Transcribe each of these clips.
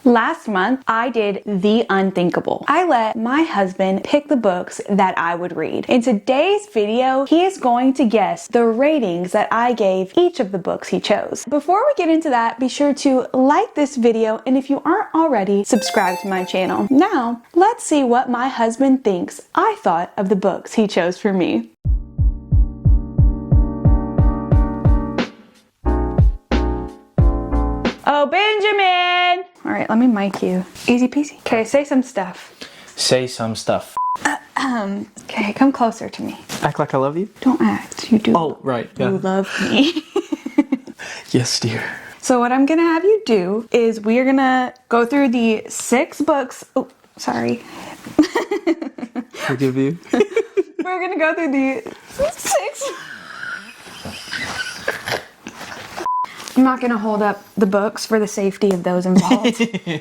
Last month, I did the unthinkable. I let my husband pick the books that I would read. In today's video, he is going to guess the ratings that I gave each of the books he chose. Before we get into that, be sure to like this video, and if you aren't already, subscribe to my channel. Now, let's see what my husband thinks I thought of the books he chose for me. Oh, Benjamin! All right, let me mic you. Easy peasy. Okay, say some stuff. Say some stuff. Okay, come closer to me. Act like I love you? Don't act, you do. Oh, right. Yeah. You love me. Yes, dear. So what I'm gonna have you do is we're gonna go through the 6 books. Oh, sorry. Forgive you. We're gonna go through the 6. I'm not gonna hold up the books for the safety of those involved. You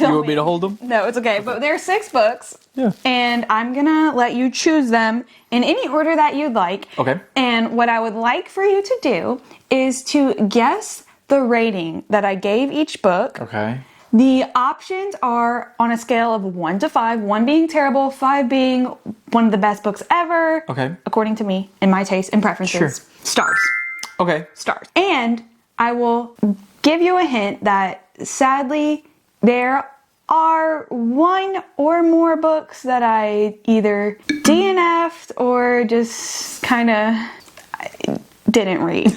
want me to hold them? No, it's okay. But there are 6 books. Yeah. And I'm gonna let you choose them in any order that you'd like. Okay. And what I would like for you to do is to guess the rating that I gave each book. Okay. The options are on a scale of 1 to 5, 1 being terrible, 5 being one of the best books ever. Okay. According to me, and my taste and preferences. Sure. Stars. Okay. Stars. And I will give you a hint that sadly there are 1 or more books that I either DNF'd or just kind of didn't read.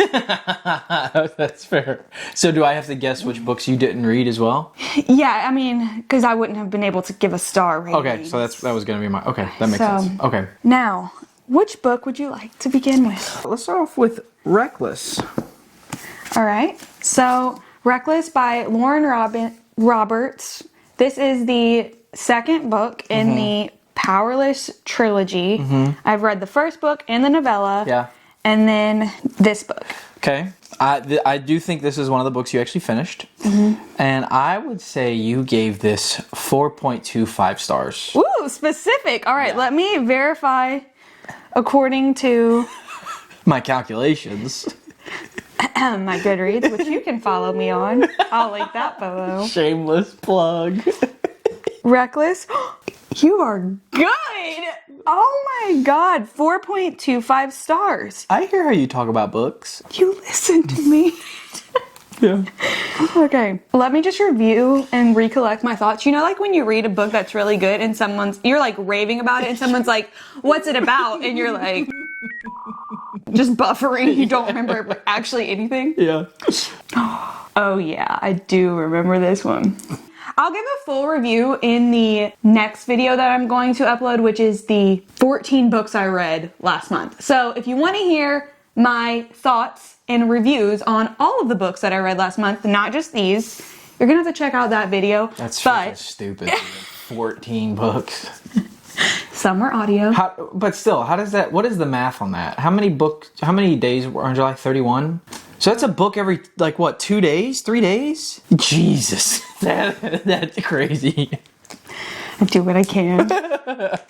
That's fair. So do I have to guess which books you didn't read as well? Yeah, I mean, because I wouldn't have been able to give a star rating. Okay, so that was going to be my... Okay, that makes sense. Okay. Now, which book would you like to begin with? Let's start off with Reckless. All right. So, Reckless by Lauren Roberts. This is the 2nd book in the Powerless trilogy. I've read the 1st book and the novella. Yeah. And then this book. Okay. I do think this is one of the books you actually finished. And I would say you gave this 4.25 stars. Ooh, specific. All right, let me verify according to my calculations. My Goodreads, which you can follow me on. I'll link that below. Shameless plug. Reckless. You are good. Oh my god, 4.25 stars. I hear how you talk about books. You listen to me. Yeah. Okay, let me just review and recollect my thoughts. You know, like when you read a book that's really good and you're like raving about it and someone's like, what's it about? And you're like, just buffering. You don't remember actually anything. Yeah. Oh yeah, I do remember this one. I'll give a full review in the next video that I'm going to upload, which is the 14 books I read last month. So if you want to hear my thoughts and reviews on all of the books that I read last month, not just these, you're gonna have to check out that video. That's freaking stupid. 14 books. Some were audio. But still, what is the math on that? How many days were on July 31? So that's a book every, 2 days? 3 days? Jesus. That's crazy. I do what I can.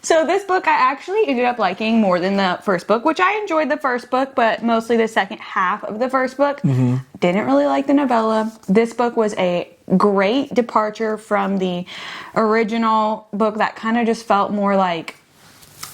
So this book I actually ended up liking more than the 1st book, which I enjoyed the 1st book, but mostly the 2nd half of the 1st book. Didn't really like the novella. This book was a great departure from the original book that kind of just felt more like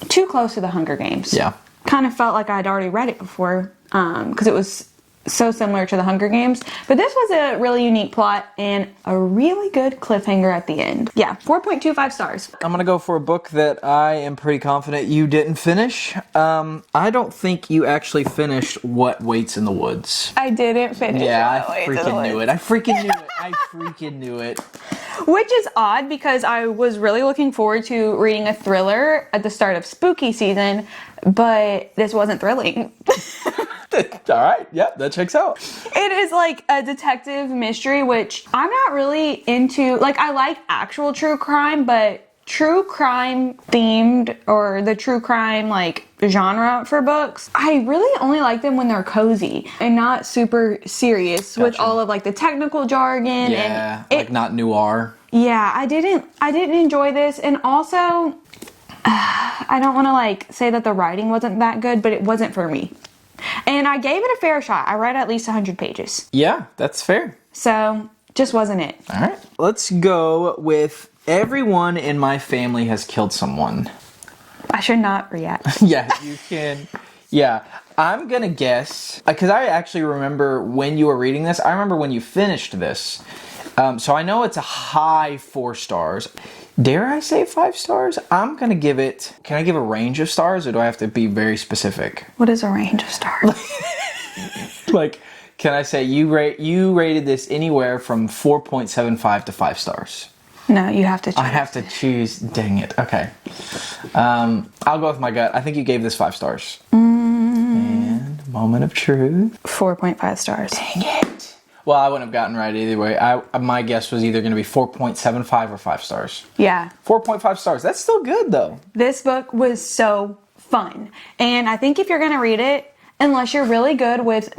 too close to the Hunger Games. Yeah. Kind of felt like I'd already read it before, because it was so similar to the Hunger Games. But this was a really unique plot and a really good cliffhanger at the end. Yeah, 4.25 stars. I'm gonna go for a book that I am pretty confident you didn't finish. I don't think you actually finished What Waits in the Woods. I didn't finish. Yeah, I freaking knew it. I freaking knew it. Which is odd because I was really looking forward to reading a thriller at the start of spooky season, but this wasn't thrilling. All right, yeah, that checks out. It is like a detective mystery, which I'm not really into. Like, I like actual true crime, but true crime themed or the true crime genre for books, I really only like them when they're cozy and not super serious with all of the technical jargon. Yeah, and not noir. Yeah, I didn't enjoy this, and also I don't want to say that the writing wasn't that good, but it wasn't for me. And I gave it a fair shot. I read at least 100 pages. Yeah, that's fair. So just wasn't it. All right. Let's go with everyone in my family has killed someone. I should not react. Yeah, you can. Yeah, I'm gonna guess because I actually remember when you were reading this. I remember when you finished this. So I know it's a high 4 stars. Dare I say 5 stars? I'm gonna give it. Can I give a range of stars, or do I have to be very specific? What is a range of stars? Like, can I say you rated this anywhere from 4.75 to 5 stars? No, you have to choose. I have to choose. Dang it. Okay. I'll go with my gut. I think you gave this 5 stars. And moment of truth. 4.5 stars. Dang it. Well, I wouldn't have gotten right either way. My guess was either going to be 4.75 or 5 stars. Yeah. 4.5 stars. That's still good, though. This book was so fun. And I think if you're going to read it, unless you're really good with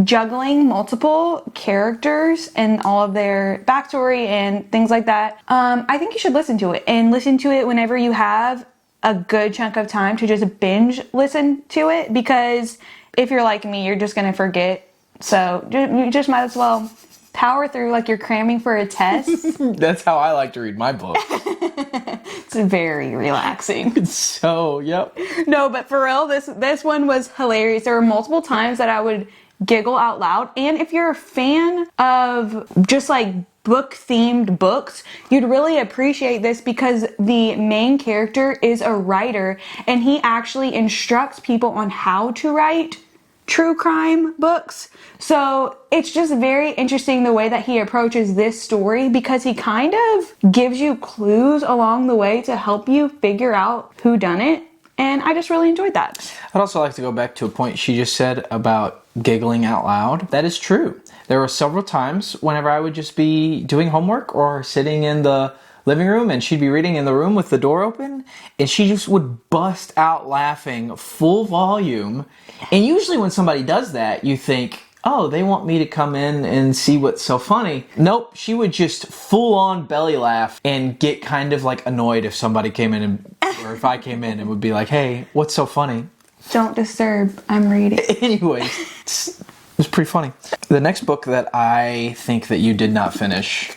juggling multiple characters and all of their backstory and things like that, I think you should listen to it. And listen to it whenever you have a good chunk of time to just binge listen to it. Because if you're like me, you're just going to forget. So you just might as well power through like you're cramming for a test. That's how I like to read my book. It's very relaxing. So, yep. No, but for real, this one was hilarious. There were multiple times that I would giggle out loud. And if you're a fan of just like book-themed books, you'd really appreciate this because the main character is a writer and he actually instructs people on how to write true crime books. So it's just very interesting the way that he approaches this story because he kind of gives you clues along the way to help you figure out who done it. And I just really enjoyed that. I'd also like to go back to a point she just said about giggling out loud. That is true. There were several times whenever I would just be doing homework or sitting in the living room and she'd be reading in the room with the door open and she just would bust out laughing full volume. And usually when somebody does that, you think, oh, they want me to come in and see what's so funny. Nope, she would just full on belly laugh and get kind of like annoyed if somebody came in or if I came in and would be like, hey, what's so funny? Don't disturb, I'm reading. Anyways, it was pretty funny. The next book that I think that you did not finish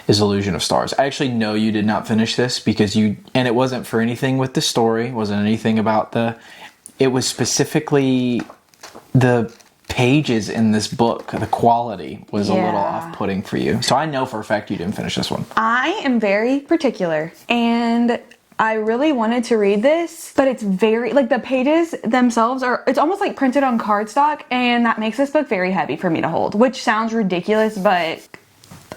is Illusion of Stars. I actually know you did not finish this because and it wasn't for anything with the story, wasn't anything about it was specifically the pages in this book, the quality was a little off-putting for you. So I know for a fact you didn't finish this one. I am very particular and I really wanted to read this, but it's very, like the pages themselves it's almost like printed on cardstock and that makes this book very heavy for me to hold, which sounds ridiculous, but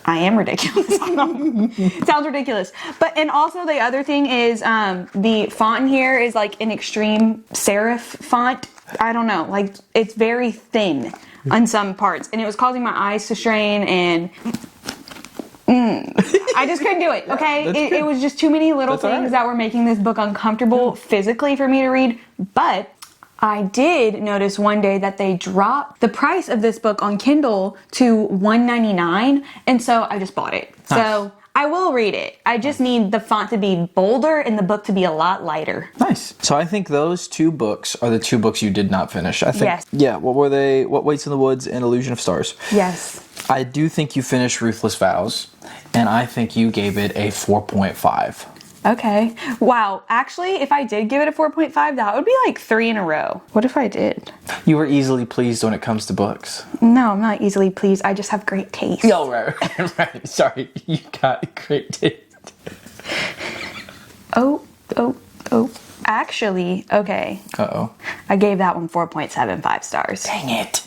I am ridiculous. It sounds ridiculous. And also the other thing is the font in here is like an extreme serif font. I don't know, like it's very thin on some parts and it was causing my eyes to strain and I just couldn't do it, okay? It was just too many little things that were making this book uncomfortable physically for me to read, but I did notice one day that they dropped the price of this book on Kindle to $1.99, and so I just bought it. Nice. So I will read it. I just need the font to be bolder and the book to be a lot lighter. Nice. So I think those 2 books are the 2 books you did not finish. I think. Yes. Yeah. What were they? What Waits in the Woods and Illusion of Stars. Yes. I do think you finished Ruthless Vows, and I think you gave it a 4.5. Okay. Wow. Actually, if I did give it a 4.5, that would be like 3 in a row. What if I did? You were easily pleased when it comes to books. No, I'm not easily pleased. I just have great taste. No, right. Sorry, you got great taste. Oh. Actually, okay. Uh-oh. I gave that one 4.75 stars. Dang it.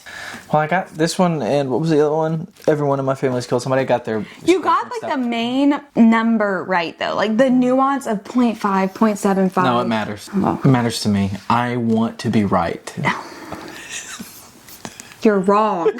Well, I got this one, and what was the other one? Everyone in my family's killed somebody. I got their... You got, like, the main number right, though. Like, the nuance of 0.5, 0.75. No, it matters. Oh. It matters to me. I want to be right. You're wrong.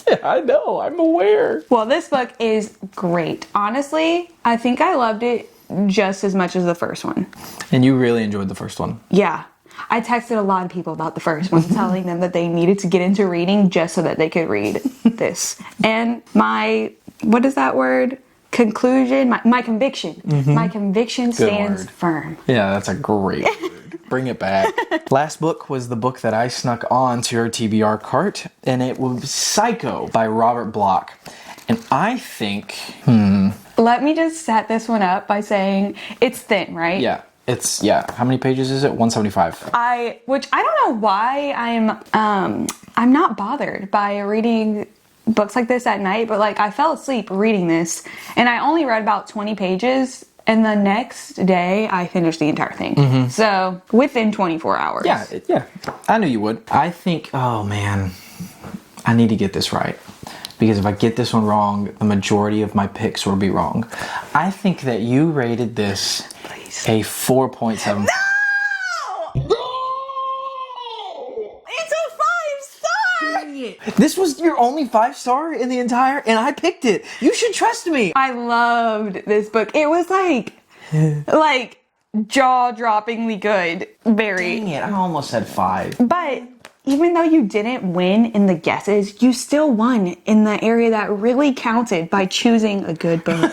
Yeah, I know. I'm aware. Well, this book is great. Honestly, I think I loved it just as much as the first one. And you really enjoyed the first one. Yeah. I texted a lot of people about the first one, telling them that they needed to get into reading just so that they could read this. And my, what is that word? Conclusion? My conviction. Mm-hmm. My conviction stands firm. Yeah, that's a great word. Bring it back. Last book was the book that I snuck on to your TBR cart, and it was Psycho by Robert Bloch. And I think, Let me just set this one up by saying it's thin, right? yeah, how many pages is it? 175. Which I don't know why I'm not bothered by reading books like this at night, but like I fell asleep reading this and I only read about 20 pages and the next day I finished the entire thing. So within 24 hours. Yeah, I knew you would. I think, oh man, I need to get this right. Because if I get this one wrong, the majority of my picks will be wrong. I think that you rated this a 4.7. It's a 5-star! This was your only 5-star in the entire, and I picked it. You should trust me. I loved this book. It was like jaw-droppingly good. Very. Dang it, I almost said 5. But even though you didn't win in the guesses, you still won in the area that really counted by choosing a good book.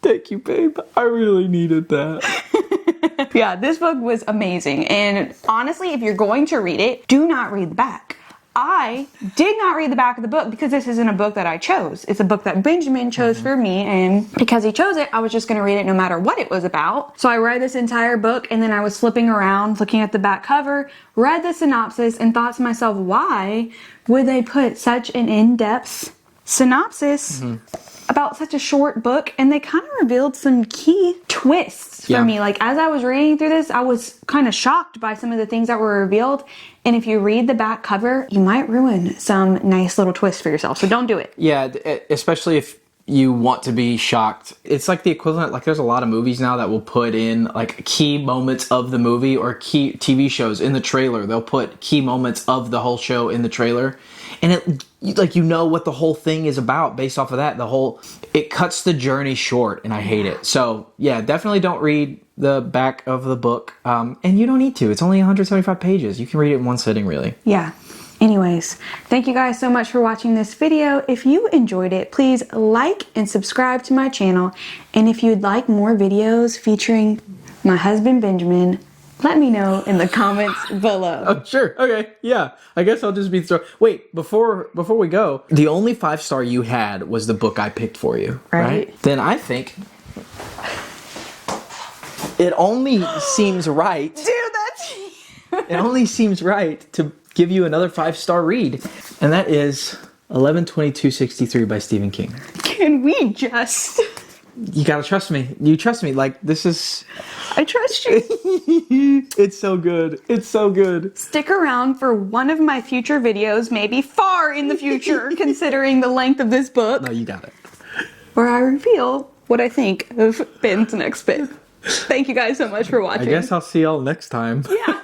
Thank you, babe. I really needed that. Yeah, this book was amazing. And honestly, if you're going to read it, do not read the back. I did not read the back of the book because this isn't a book that I chose. It's a book that Benjamin chose for me, and because he chose it, I was just going to read it no matter what it was about. So I read this entire book, and then I was flipping around, looking at the back cover, read the synopsis, and thought to myself, why would they put such an in-depth synopsis about such a short book? And they kind of revealed some key twists for me. Like, as I was reading through this, I was kind of shocked by some of the things that were revealed. And if you read the back cover, you might ruin some nice little twists for yourself. So don't do it. Yeah, especially if you want to be shocked. It's like the equivalent, like there's a lot of movies now that will put in like key moments of the movie, or key TV shows in the trailer. They'll put key moments of the whole show in the trailer. And it, like, you know what the whole thing is about based off of that. It cuts the journey short, and I hate it. So yeah, definitely don't read the back of the book. And you don't need to. It's only 175 pages. You can read it in one sitting, really. Yeah. Anyways, thank you guys so much for watching this video. If you enjoyed it, please like and subscribe to my channel. And if you'd like more videos featuring my husband, Benjamin, let me know in the comments below. Oh, sure. Okay. Yeah. I guess I'll just be Wait, before we go, the only 5-star you had was the book I picked for you, right? Then I think it only seems right. Dude, that's... It only seems right to give you another 5-star read. And that is 11/22/63 by Stephen King. Can we just... You gotta trust me. You trust me. Like, this is... I trust you. It's so good. It's so good. Stick around for one of my future videos, maybe far in the future, considering the length of this book. No, you got it. Where I reveal what I think of Ben's next pick. Thank you guys so much for watching. I guess I'll see y'all next time. Yeah.